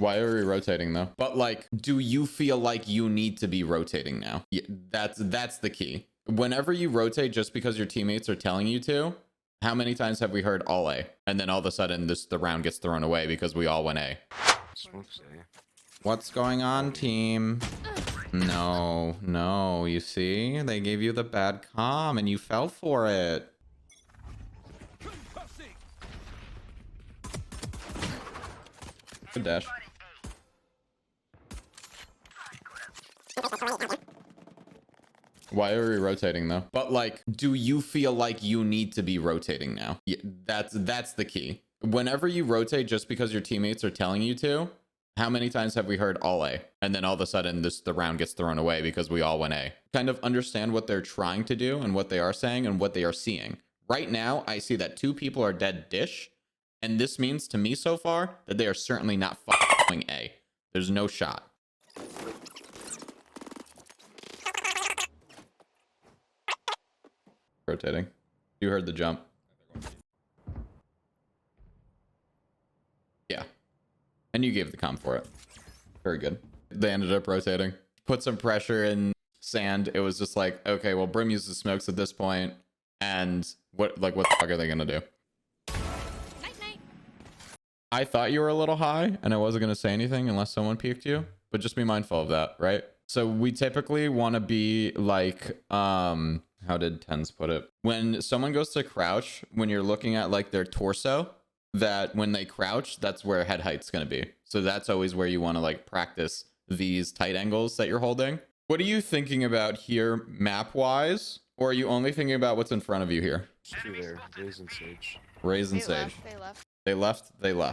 Why are we rotating though? But like, do you feel like you need to be rotating now? Yeah, that's the key. Whenever you rotate just because your teammates are telling you to, how many times have we heard all A? And then all of a sudden the round gets thrown away because we all went A. What's going on, team? No, you see? They gave you the bad comm and you fell for it. Good dash. Why are we rotating though? But like, do you feel like you need to be rotating now? Yeah, that's the key. Whenever you rotate just because your teammates are telling you to, how many times have we heard all A? And then all of a sudden the round gets thrown away because we all went A. Kind of understand what they're trying to do and what they are saying and what they are seeing. Right now, I see that 2 people are dead dish. And this means to me so far that they are certainly not fucking A. There's no shot. Rotating. You heard the jump. Yeah. And you gave the comm for it. Very good. They ended up rotating. Put some pressure in sand. It was just like, okay, well, Brim uses smokes at this point, and what the fuck are they gonna do? I thought you were a little high, and I wasn't gonna say anything unless someone peeked you, but just be mindful of that, right? So we typically want to be like, how did Tens put it? When someone goes to crouch, when you're looking at like their torso, that when they crouch, that's where head height's going to be. So that's always where you want to like practice these tight angles that you're holding. What are you thinking about here map wise? Or are you only thinking about what's in front of you here? There, Raise and Sage. Raise and Sage. They left.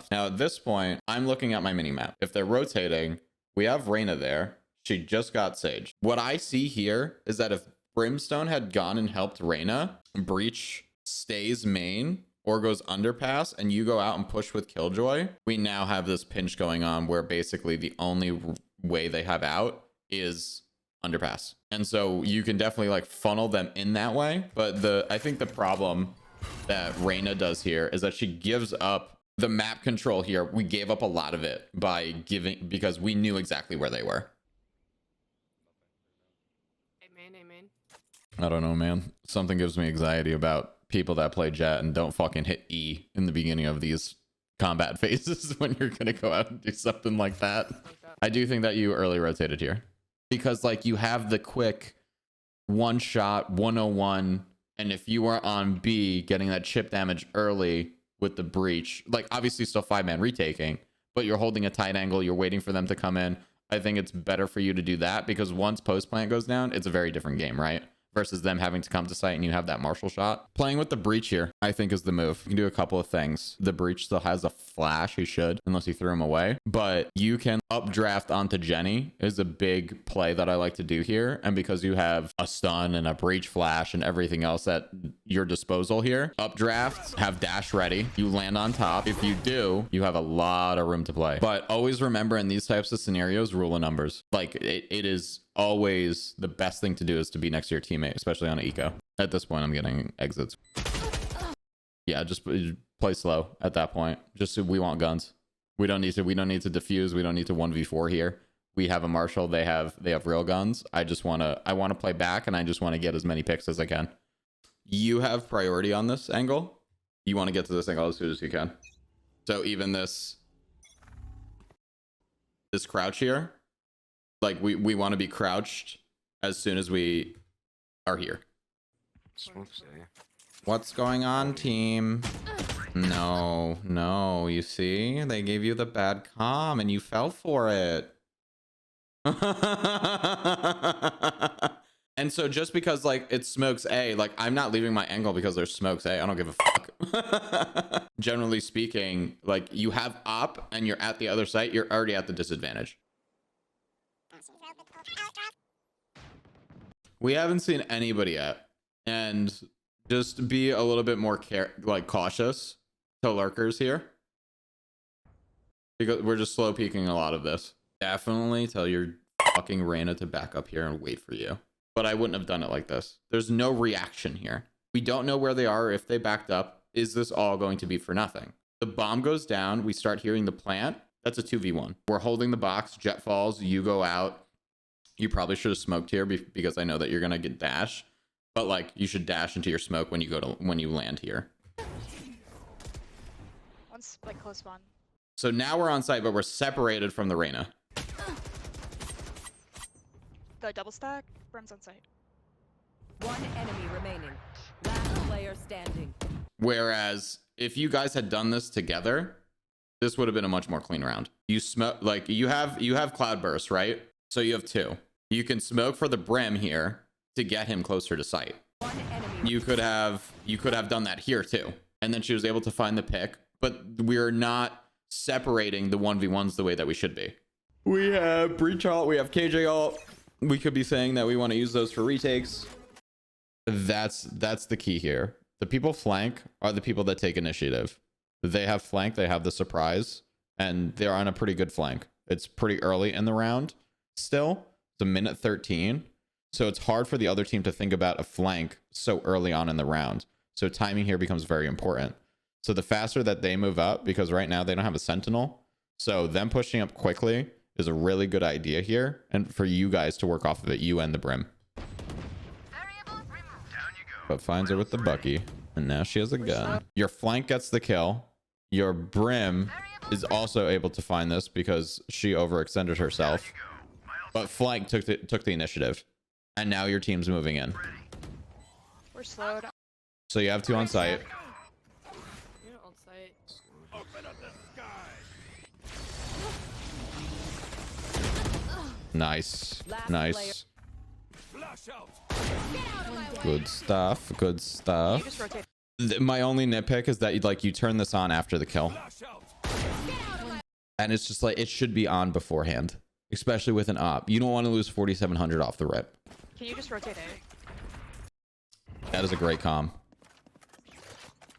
Now at this point, I'm looking at my mini map. If they're rotating, we have Reyna there. She just got Sage. What I see here is that if Brimstone had gone and helped Reyna, Breach stays main or goes underpass and you go out and push with Killjoy, we now have this pinch going on where basically the only way they have out is underpass. And so you can definitely like funnel them in that way. But I think the problem that Reyna does here is that she gives up the map control here. We gave up a lot of it by because we knew exactly where they were. Amen. I don't know, man. Something gives me anxiety about people that play Jet and don't fucking hit E in the beginning of these combat phases when you're gonna go out and do something like that. I do think that you early rotated here because like you have the quick one shot 101, and if you were on B getting that chip damage early with the breach, like obviously still 5-man retaking, but you're holding a tight angle, you're waiting for them to come in. I think it's better for you to do that because once post plant goes down, it's a very different game, right? Versus them having to come to site and you have that Marshall shot. Playing with the breach here, I think is the move. You can do a couple of things. The breach still has a flash. He should, unless you threw him away. But you can updraft onto Jenny is a big play that I like to do here. And because you have a stun and a breach flash and everything else at your disposal here, updraft, have dash ready. You land on top. If you do, you have a lot of room to play. But always remember in these types of scenarios, rule of numbers. Like it is always the best thing to do is to be next to your teammate, especially on an eco. At this point, I'm getting exits. Yeah, just play slow at that point. Just we want guns. We don't need to defuse. We don't need to 1v4 here. We have a Marshall. They have real guns. I want to play back, and I just want to get as many picks as I can. You have priority on this angle. You want to get to this angle as soon as you can. So even this crouch here, like we want to be crouched as soon as we are here. What's going on, team? No, you see? They gave you the bad comm and you fell for it. And so just because like it smokes A, like I'm not leaving my angle because there's smokes A. I don't give a fuck. Generally speaking, like you have op and you're at the other site, you're already at the disadvantage. We haven't seen anybody yet, and just be a little bit more cautious to lurkers here because we're just slow peeking a lot of this. Definitely tell your fucking Reyna to back up here and wait for you, but I wouldn't have done it like this. There's no reaction here. We don't know where they are. If they backed up, is this all going to be for nothing? The bomb goes down, we start hearing the plant, That's a 2v1. We're holding the box. Jet falls. You go out. You probably should have smoked here because I know that you're gonna get dash. But like, you should dash into your smoke when you land here. One's like close spawn. So now we're on site, but we're separated from the Reyna. The double stack. Brim's on site. One enemy remaining. Last player standing. Whereas if you guys had done this together, this would have been a much more clean round. You smoke, like you have cloud burst, right? So you have 2. You can smoke for the Brim here to get him closer to sight. One enemy. You could have done that here too. And then she was able to find the pick, but we're not separating the 1v1s the way that we should be. We have breach alt, we have KJ alt. We could be saying that we want to use those for retakes. That's the key here. The people flank are the people that take initiative. They have flank, they have the surprise, and they're on a pretty good flank. It's pretty early in the round still. It's a minute 13. So it's hard for the other team to think about a flank so early on in the round. So timing here becomes very important. So the faster that they move up, because right now they don't have a sentinel. So them pushing up quickly is a really good idea here. And for you guys to work off of it, you and the Brim. But finds her with the Bucky. And now she has a gun. Your flank gets the kill. Your Brim is also able to find this because she overextended herself. But flank took the initiative. And now your team's moving in. We're slowed. So you have 2 on site. Unit on site. Nice. Last Nice. Good stuff. Good You stuff. just rotate. My only nitpick is that you turn this on after the kill. And it's just like, it should be on beforehand. Especially with an op. You don't want to lose 4,700 off the rip. Can you just rotate A? That is a great comm.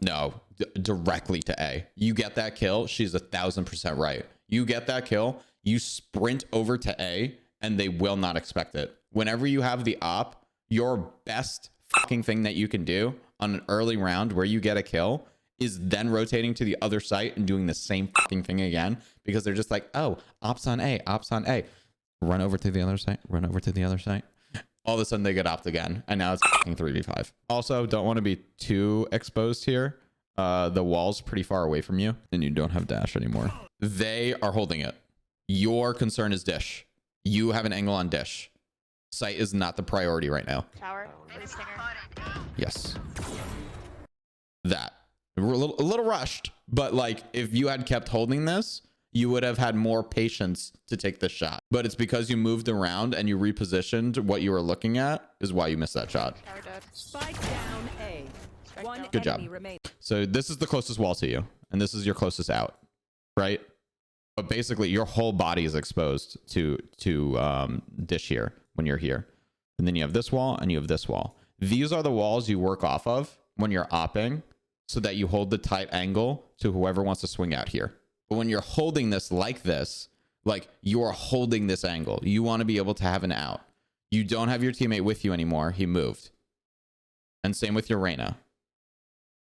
No, directly to A. You get that kill, she's 1,000% right. You get that kill, you sprint over to A, and they will not expect it. Whenever you have the op, your best fucking thing that you can do on an early round where you get a kill is then rotating to the other site and doing the same fucking thing again, because they're just like, oh, ops on A, ops on A. Run over to the other site, run over to the other site. All of a sudden they get opt again, and now it's fucking 3v5. Also, don't want to be too exposed here. The wall's pretty far away from you, and you don't have dash anymore. They are holding it. Your concern is dish. You have an angle on dish. Site is not the priority right now. Tower. For the stinger. Yes. That. We're a little rushed, but like if you had kept holding this, you would have had more patience to take the shot. But it's because you moved around and you repositioned what you were looking at is why you missed that shot. Tower dead. Spike down A. Spike One down. Good job. enemy remaining. So this is the closest wall to you, and this is your closest out, right? But basically your whole body is exposed to dish here when you're here. And then you have this wall and you have this wall. These are the walls you work off of when you're opping so that you hold the tight angle to whoever wants to swing out here. But when you're holding this like this, like you are holding this angle, you want to be able to have an out. You don't have your teammate with you anymore. He moved. And same with your Reyna.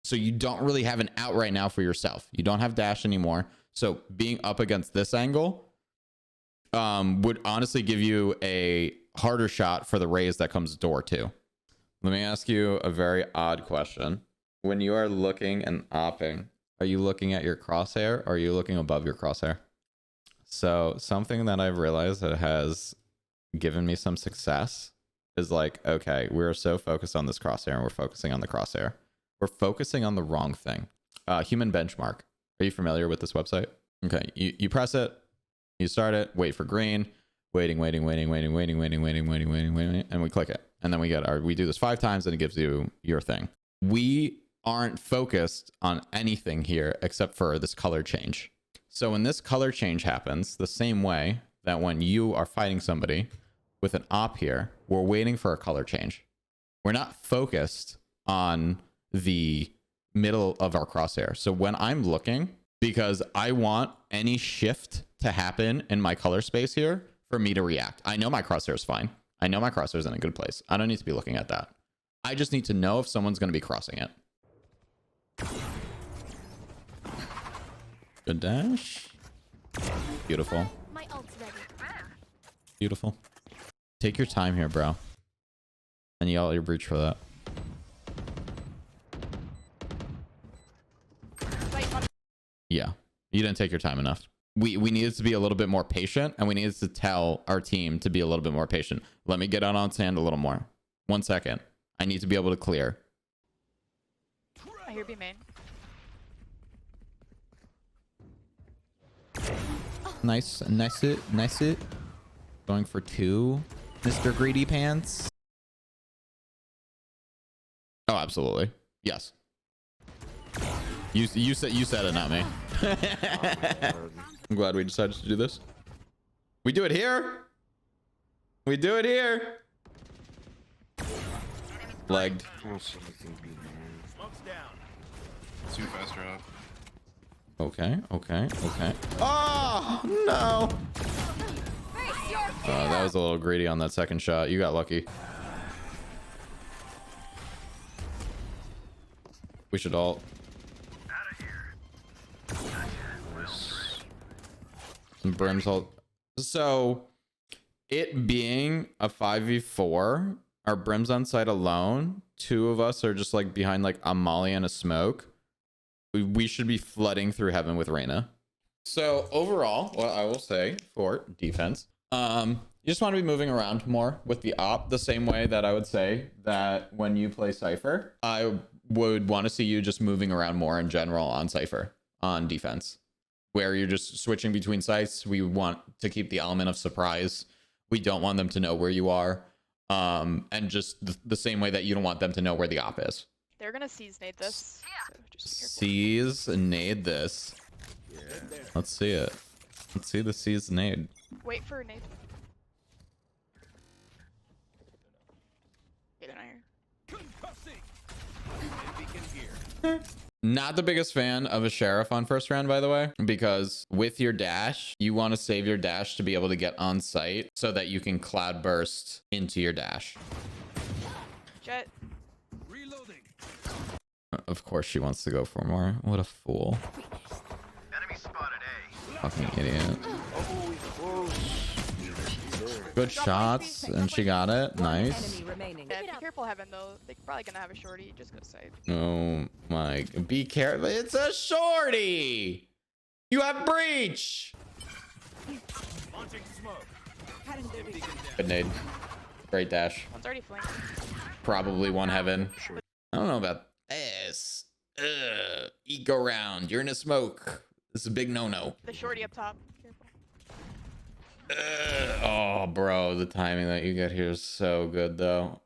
So you don't really have an out right now for yourself. You don't have dash anymore. So being up against this angle would honestly give you a harder shot for the raise that comes door too. Let me ask you a very odd question. When you are looking and opping, are you looking at your crosshair or are you looking above your crosshair? So something that I've realized that has given me some success is like, okay, we're so focused on this crosshair and we're focusing on the crosshair. We're focusing on the wrong thing. Human benchmark. Are you familiar with this website? Okay, you press it, you start it, wait for green, waiting, and we click it. And then we do this 5 times and it gives you your thing. We aren't focused on anything here except for this color change. So when this color change happens, the same way that when you are fighting somebody with an op here, we're waiting for a color change. We're not focused on the middle of our crosshair. So when I'm looking, because I want any shift to happen in my color space here for me to react. I know my crosshair is fine. I know my crosshair is in a good place. I don't need to be looking at that. I just need to know if someone's going to be crossing it. Good dash. Beautiful. My ult's ready. Beautiful. Take your time here, bro. And yell your breach for that. Yeah. You didn't take your time enough. We needed to be a little bit more patient, and we needed to tell our team to be a little bit more patient. Let me get out on sand a little more. 1 second. I need to be able to clear. I hear B main. Nice. Nice it. Nice it. Going for 2. Mr. Greedy Pants. Oh, absolutely. Yes. You said it, not me. I'm glad we decided to do this. We do it here. We do it here. Legged. Smoke's down. Too fast drop. Okay. Okay. Okay. Oh no. That was a little greedy on that second shot. You got lucky. We should all. And Brim's all. So, it being a 5v4, our Brim's on site alone. 2 of us are just like behind like a molly and a smoke. We should be flooding through heaven with Reyna. So overall, what I will say for defense, you just want to be moving around more with the op, the same way that I would say that when you play Cypher, I would want to see you just moving around more in general on Cypher on defense, where you're just switching between sites. We want to keep the element of surprise. We don't want them to know where you are. And just the same way that you don't want them to know where the op is. They're gonna seize nade this. So just be careful. Seize nade this. Yeah. Let's see it. Let's see the seize nade. Wait for nade. Okay, they're not here. Not the biggest fan of a sheriff on first round, by the way, because with your dash, you want to save your dash to be able to get on site so that you can cloud burst into your dash. Jet. Of course she wants to go for more. What a fool. Enemy spotted A. Fucking idiot. Oh, close. Good shots, and she got it. Nice. Enemy remaining. Yeah, be careful heaven though. They're probably gonna have a shorty. Just go safe. Oh my. Be careful. It's a shorty. You have breach. Launching smoke. Good nade. Great dash. One's already flanked. Probably one heaven. I don't know about this. Eco round. You're in a smoke. This is a big no-no. The shorty up top. Careful. Oh, bro, the timing that you get here is so good, though.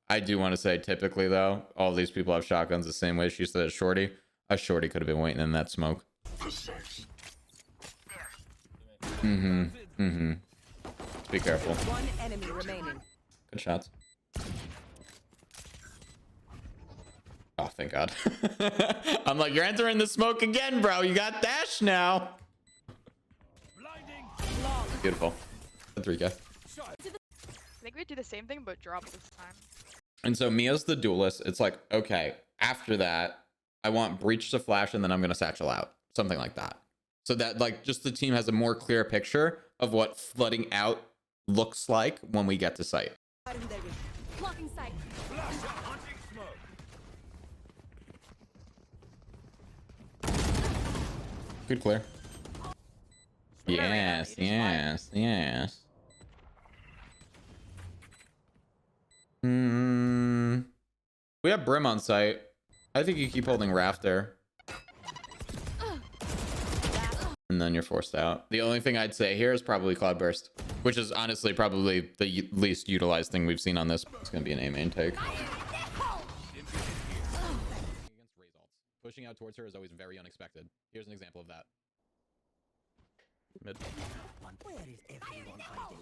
I do want to say, typically, though, all these people have shotguns the same way she said shorty. A shorty could have been waiting in that smoke. Be careful. One enemy remaining. Good shots. Oh, thank God. I'm like, you're entering the smoke again, bro. You got dash now. Beautiful. 3K. I think we do the same thing, but drop this time. And so Mia's the duelist. It's like, okay, after that, I want breach to flash and then I'm going to satchel out. Something like that. So that like just the team has a more clear picture of what flooding out looks like when we get to site. Blocking sight. Good clear. Yes, yes, yes. We have Brim on site. I think you keep holding Raft there. And then you're forced out. The only thing I'd say here is probably Cloudburst, which is honestly probably the least utilized thing we've seen on this. It's going to be an A main take. Pushing out towards her is always very unexpected. Here's an example of that. Mid. Where is everyone hiding?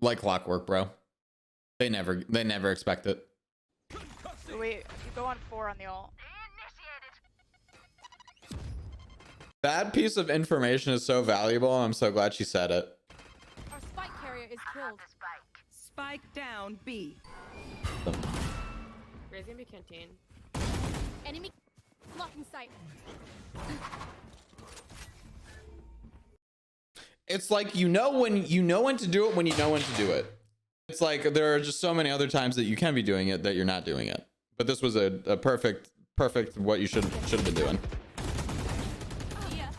Like clockwork, bro. They never expect it. So wait, you go on 4 on the ult. That piece of information is so valuable. I'm so glad she said it. Our spike carrier is killed. Spike down B. Raise gonna be canteen. Enemy. Blocking sight. It's like you know when to do it when you know when to do it. It's like there are just so many other times that you can be doing it that you're not doing it. But this was a perfect what you should have been doing. Yeah.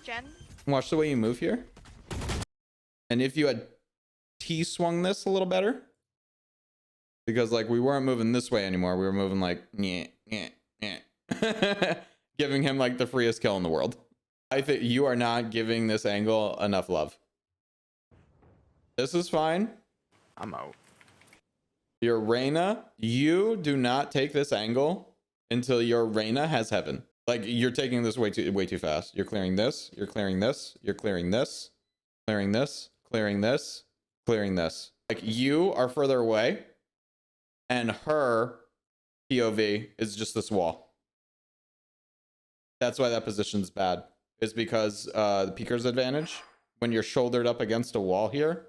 Jen? Watch the way you move here. And if you had T swung this a little better, because like we weren't moving this way anymore, we were moving like giving him like the freest kill in the world. I think you are not giving this angle enough love. This is fine. I'm out. Your Reyna, you do not take this angle until your Reyna has heaven. Like you're taking this way too fast. You're clearing this, you're clearing this, you're clearing this, clearing this, clearing this, clearing this. Like you are further away and her POV is just this wall. That's why that position's bad. Is because the peeker's advantage when you're shouldered up against a wall here.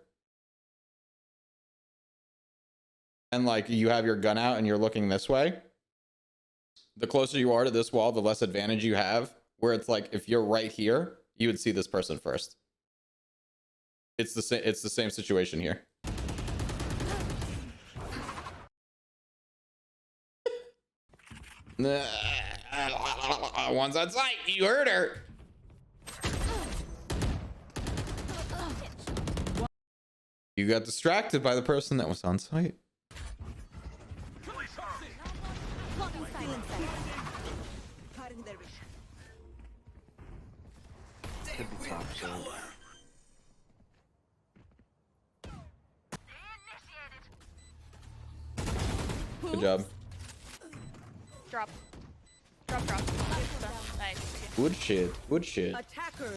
And like you have your gun out and you're looking this way. The closer you are to this wall, the less advantage you have. Where it's like if you're right here, you would see this person first. It's the same situation here. One's on sight. You heard her. You got distracted by the person that was on site. Blocking sight. Could be top, so. Good job. Drop. Drop. Nice. Good shit. Good shit. Attacker.